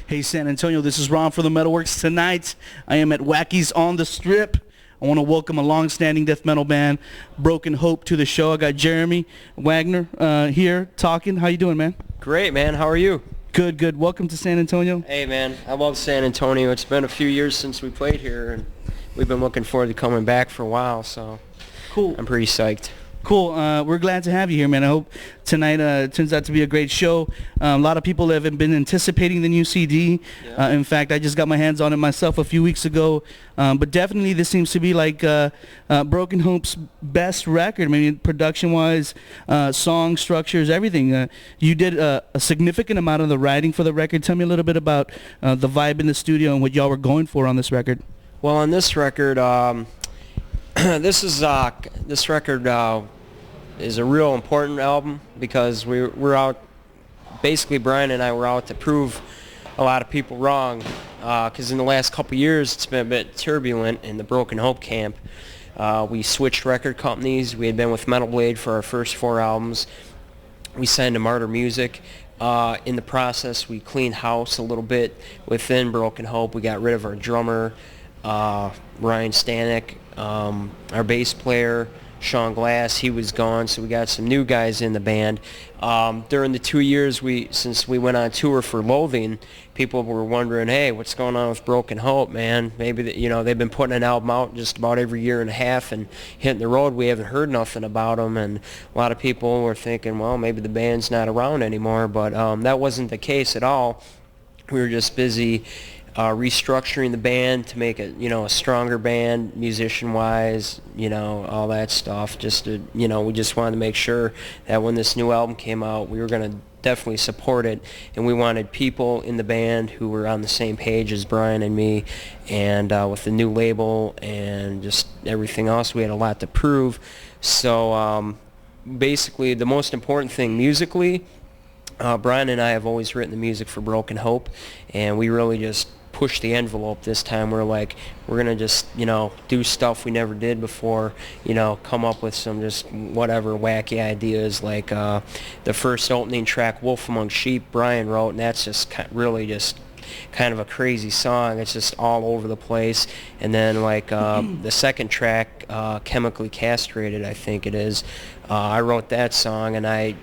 Hey San Antonio, this is Robb for the MetalWorks. Tonight, I am at Wackys on the Strip. I want to welcome a long-standing death metal band, Broken Hope, to the show. I got Jeremy Wagner here talking. How you doing, man? Great, man. How are you? Good, good. Welcome to San Antonio. Hey, man. I love San Antonio. It's been a few years since we played here, and we've been looking forward to coming back for a while, so cool. I'm pretty psyched. Cool. We're glad to have you here, man. I hope tonight turns out to be a great show. A lot of people have been anticipating the new CD. Yeah. In fact, I just got my hands on it myself a few weeks ago. But definitely this seems to be like Broken Hope's best record. I mean, production-wise, song structures, everything. You did a significant amount of the writing for the record. Tell me a little bit about the vibe in the studio and what y'all were going for on this record. Well, on this record, this record is a real important album because we're out, basically Brian and I were out to prove a lot of people wrong, because in the last couple of years it's been a bit turbulent in the Broken Hope camp. We switched record companies. We had been with Metal Blade for our first 4 albums. We signed to Martyr Music. In the process, we cleaned house a little bit within Broken Hope. We got rid of our drummer, Ryan Stanek, our bass player, Sean Glass. He was gone, so we got some new guys in the band. During the 2 years since we went on tour for Loathing, people were wondering, hey, what's going on with Broken Hope, man? Maybe they've been putting an album out just about every year and a half and hitting the road. We haven't heard nothing about them, and a lot of people were thinking, well, maybe the band's not around anymore, but that wasn't the case at all. We were just busy restructuring the band to make it, a stronger band, musician-wise, all that stuff. Just to, we just wanted to make sure that when this new album came out, we were going to definitely support it, and we wanted people in the band who were on the same page as Brian and me, and with the new label and just everything else, we had a lot to prove. So basically, the most important thing musically, Brian and I have always written the music for Broken Hope, and we really just push the envelope this time. We're like, we're gonna just do stuff we never did before, come up with some just whatever wacky ideas, like the first opening track, Wolf Among Sheep, Brian wrote, and that's just really just kind of a crazy song. It's just all over the place. And then like the second track, Chemically Castrated, I think it is, I wrote that song, and I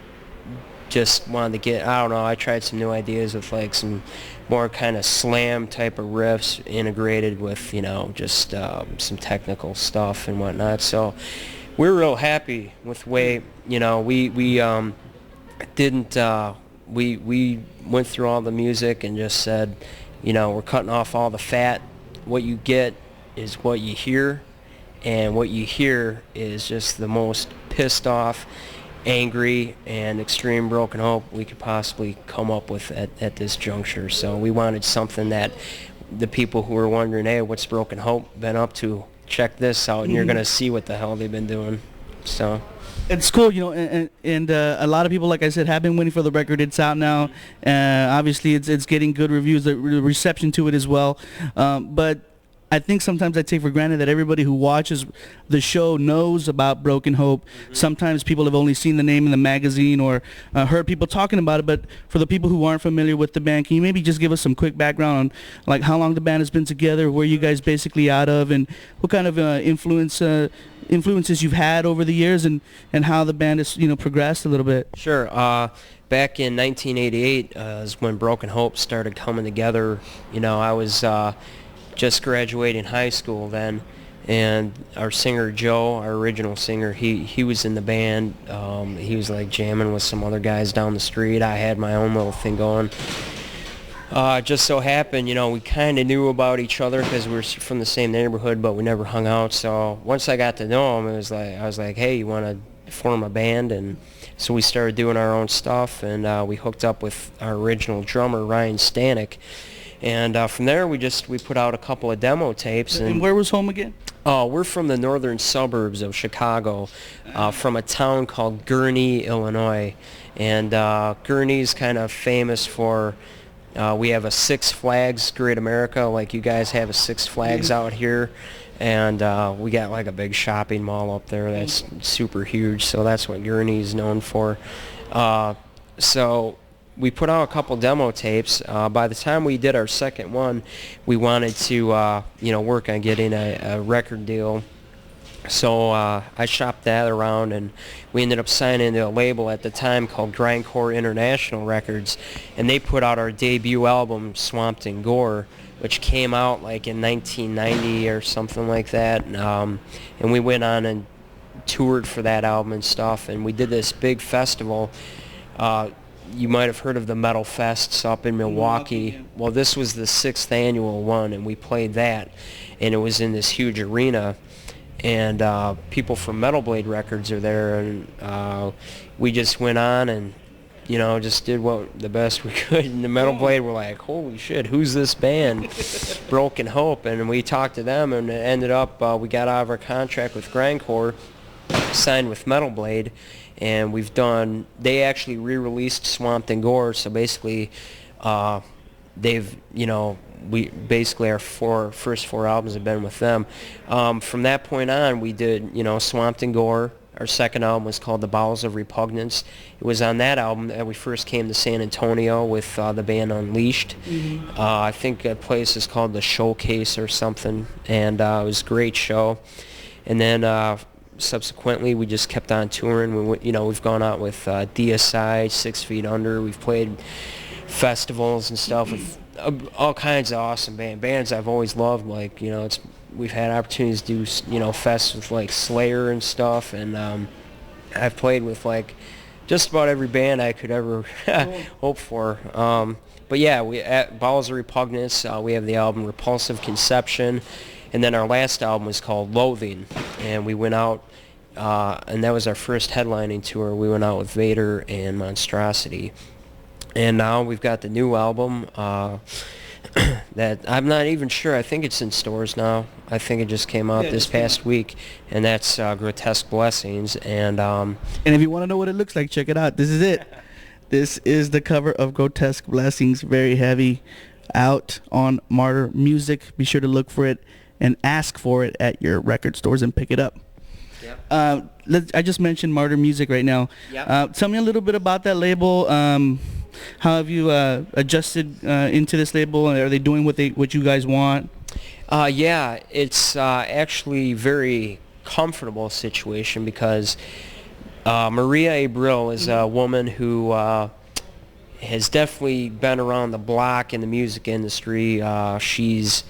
just wanted to get, I don't know, I tried some new ideas with like some more kind of slam type of riffs integrated with, just some technical stuff and whatnot. So we're real happy with the way, we went through all the music and just said, we're cutting off all the fat. What you get is what you hear, and what you hear is just the most pissed off, angry, and extreme Broken Hope we could possibly come up with at this juncture. So we wanted something that the people who were wondering, hey, what's Broken Hope been up to, check this out, and you're going to see what the hell they've been doing. So it's cool, and a lot of people, like I said, have been waiting for the record. It's out now. Obviously, it's getting good reviews, the reception to it as well. But I think sometimes I take for granted that everybody who watches the show knows about Broken Hope. Mm-hmm. Sometimes people have only seen the name in the magazine or heard people talking about it. But for the people who aren't familiar with the band, can you maybe just give us some quick background on like how long the band has been together, where you guys basically out of, and what kind of influences you've had over the years, and how the band has progressed a little bit? Sure. Back in 1988 is when Broken Hope started coming together. I was just graduating high school then, and our singer Joe, our original singer, he was in the band. He was like jamming with some other guys down the street. I had my own little thing going. Just so happened, we kind of knew about each other because we were from the same neighborhood, but we never hung out. So once I got to know him, I was like, hey, you want to form a band? And so we started doing our own stuff, and we hooked up with our original drummer, Ryan Stanek. And from there, we put out a couple of demo tapes. And where was home again? We're from the northern suburbs of Chicago, from a town called Gurnee, Illinois. And Gurnee's kind of famous for, we have a Six Flags Great America, like you guys have a Six Flags out here. And we got like a big shopping mall up there that's super huge, so that's what Gurnee is known for. So we put out a couple demo tapes. By the time we did our second one, we wanted to work on getting a record deal. So I shopped that around, and we ended up signing to a label at the time called Grindcore International Records, and they put out our debut album, Swamped in Gore, which came out like in 1990 or something like that. And we went on and toured for that album and stuff, and we did this big festival. You might have heard of the Metal Fests up in Milwaukee. Well, this was the 6th annual one, and we played that, and it was in this huge arena. And people from Metal Blade Records are there, and we just went on and, just did the best we could. And the Metal Blade were like, holy shit, who's this band? Broken Hope. And we talked to them, and it ended up, we got out of our contract with Grindcore, signed with Metal Blade, and they actually re-released Swamped in Gore, so basically they've, we basically our first four albums have been with them. From that point on, we did, Swamped in Gore. Our second album was called The Bowels of Repugnance. It was on that album that we first came to San Antonio with the band Unleashed. Mm-hmm. I think that place is called The Showcase or something, and it was a great show. And then subsequently, we just kept on touring. We've gone out with DSI, 6 Feet Under. We've played festivals and stuff with all kinds of awesome bands I've always loved. Like, we've had opportunities to do, fests with like Slayer and stuff, and I've played with like just about every band I could ever hope for. But yeah, we at Bowels of Repugnance, we have the album Repulsive Conception, and then our last album was called Loathing, and we went out, and that was our first headlining tour. We went out with Vader and Monstrosity. And now we've got the new album that I'm not even sure. I think it's in stores now. I think it just came out this past week, and that's Grotesque Blessings. And if you want to know what it looks like, check it out. This is it. This is the cover of Grotesque Blessings. Very heavy, out on Martyr Music. Be sure to look for it and ask for it at your record stores and pick it up. Yep. I just mentioned Martyr Music right now. Yep. Tell me a little bit about that label. How have you adjusted into this label? Are they doing what you guys want? Yeah, it's actually very comfortable situation because Maria Abril is a woman who has definitely been around the block in the music industry. She's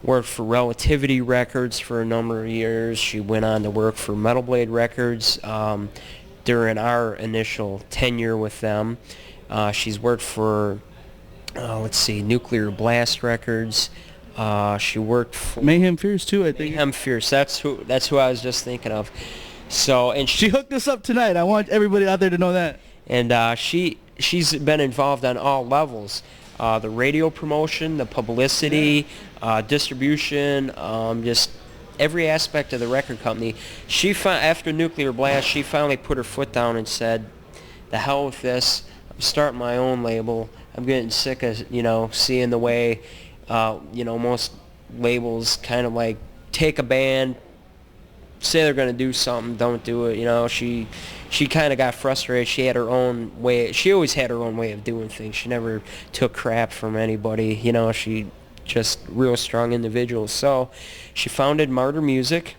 worked for Relativity Records for a number of years. She went on to work for Metal Blade Records during our initial tenure with them. She's worked for, Nuclear Blast Records. She worked for Mayhem Fierce too, I think. Mayhem Fierce. That's who I was just thinking of. So, and she hooked us up tonight. I want everybody out there to know that. And she's been involved on all levels. The radio promotion, the publicity, distribution, just every aspect of the record company. After Nuclear Blast, she finally put her foot down and said, "The hell with this. I'm starting my own label. I'm getting sick of, seeing the way, most labels kind of like take a band, say they're going to do something, don't do it." She kind of got frustrated. She had her own way. She always had her own way of doing things. She never took crap from anybody. She just real strong individual. So she founded Martyr Music,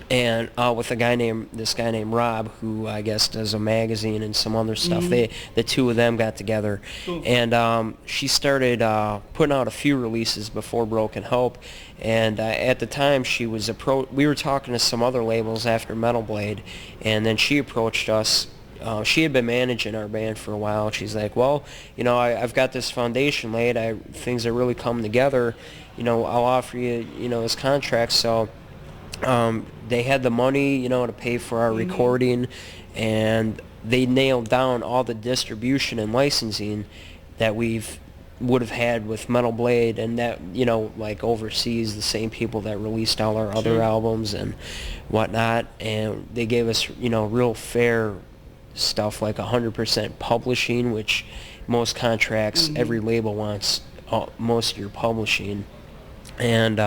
and with this guy named Robb, who I guess does a magazine and some other stuff. Mm-hmm. The two of them got together, cool. And she started putting out a few releases before Broken Hope. And at the time, we were talking to some other labels after Metal Blade, and then she approached us. She had been managing our band for a while. She's like, "Well, I've got this foundation laid. Things are really coming together. I'll offer you, this contract." So they had the money, to pay for our recording, and they nailed down all the distribution and licensing that would have had with Metal Blade, and that, like overseas, the same people that released all our other albums and whatnot. And they gave us, real fair stuff, like 100% publishing, which most contracts, every label wants most of your publishing. And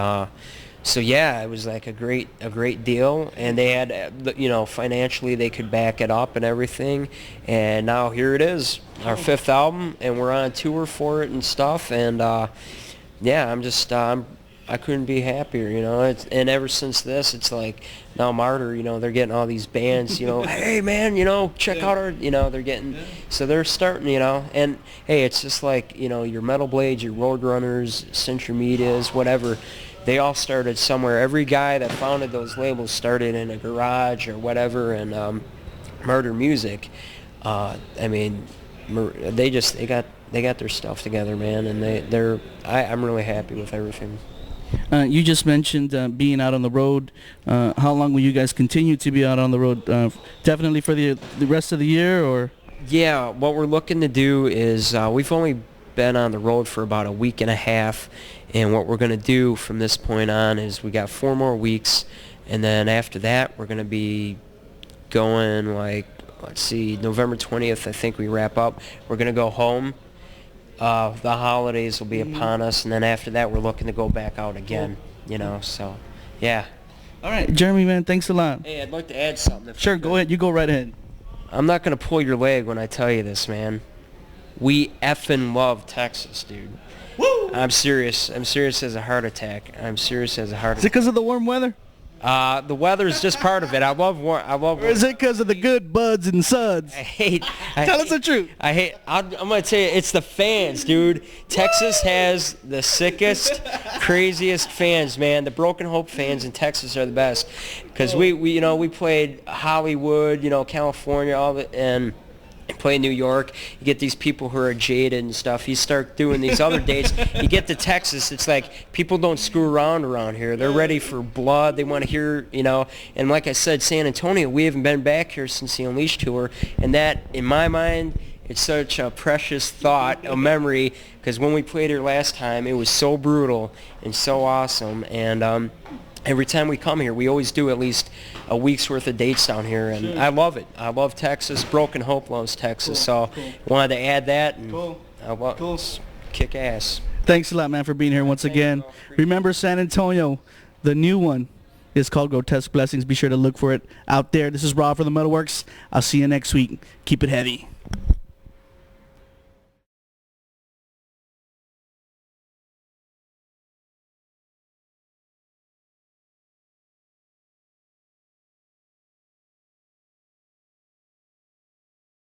So yeah, it was like a great deal, and they had, financially they could back it up and everything, and now here it is, our fifth album, and we're on tour for it and stuff, and yeah, I couldn't be happier, and ever since this, it's like now Martyr, they're getting all these bands, hey man, check out our, they're getting, so they're starting, and hey, it's just like, your Metal Blades, your Roadrunners, Century Medias, whatever. They all started somewhere. Every guy that founded those labels started in a garage or whatever, and Murder Music, I mean, they got their stuff together, man, and I'm really happy with everything. You just mentioned being out on the road. How long will you guys continue to be out on the road? Definitely for the rest of the year, or? Yeah, what we're looking to do is we've only been on the road for about a week and a half, and what we're going to do from this point on is we got 4 more weeks, and then after that we're going to be going, like, let's see, November 20th I think we wrap up. We're going to go home. The holidays will be upon us, and then after that we're looking to go back out again, so yeah. All right, Jeremy, man, thanks a lot. Hey, I'd like to add something. Sure, go ahead. You go right ahead. I'm not going to pull your leg when I tell you this, man. We effing love Texas, dude. Woo! I'm serious. I'm serious as a heart attack. Is it because of the warm weather? The weather is just part of it. I love warm. Or is it because of the good buds and suds? Tell us the truth. I'm going to tell you, it's the fans, dude. Texas has the sickest, craziest fans, man. The Broken Hope fans in Texas are the best. Because we played Hollywood, California, and play New York. You get these people who are jaded and stuff. You start doing these other dates. You get to Texas, it's like people don't screw around here. They're ready for blood. They want to hear, And like I said, San Antonio, we haven't been back here since the Unleashed tour, and that, in my mind, it's such a precious thought, a memory, because when we played here last time, it was so brutal and so awesome, and every time we come here, we always do at least a week's worth of dates down here, and sure. I love it. I love Texas. Broken Hope loves Texas, so wanted to add that, and kick ass. Thanks a lot, man, for being here once again. Remember, San Antonio, the new one is called Grotesque Blessings. Be sure to look for it out there. This is Robb for the MetalWorks. I'll see you next week. Keep it heavy.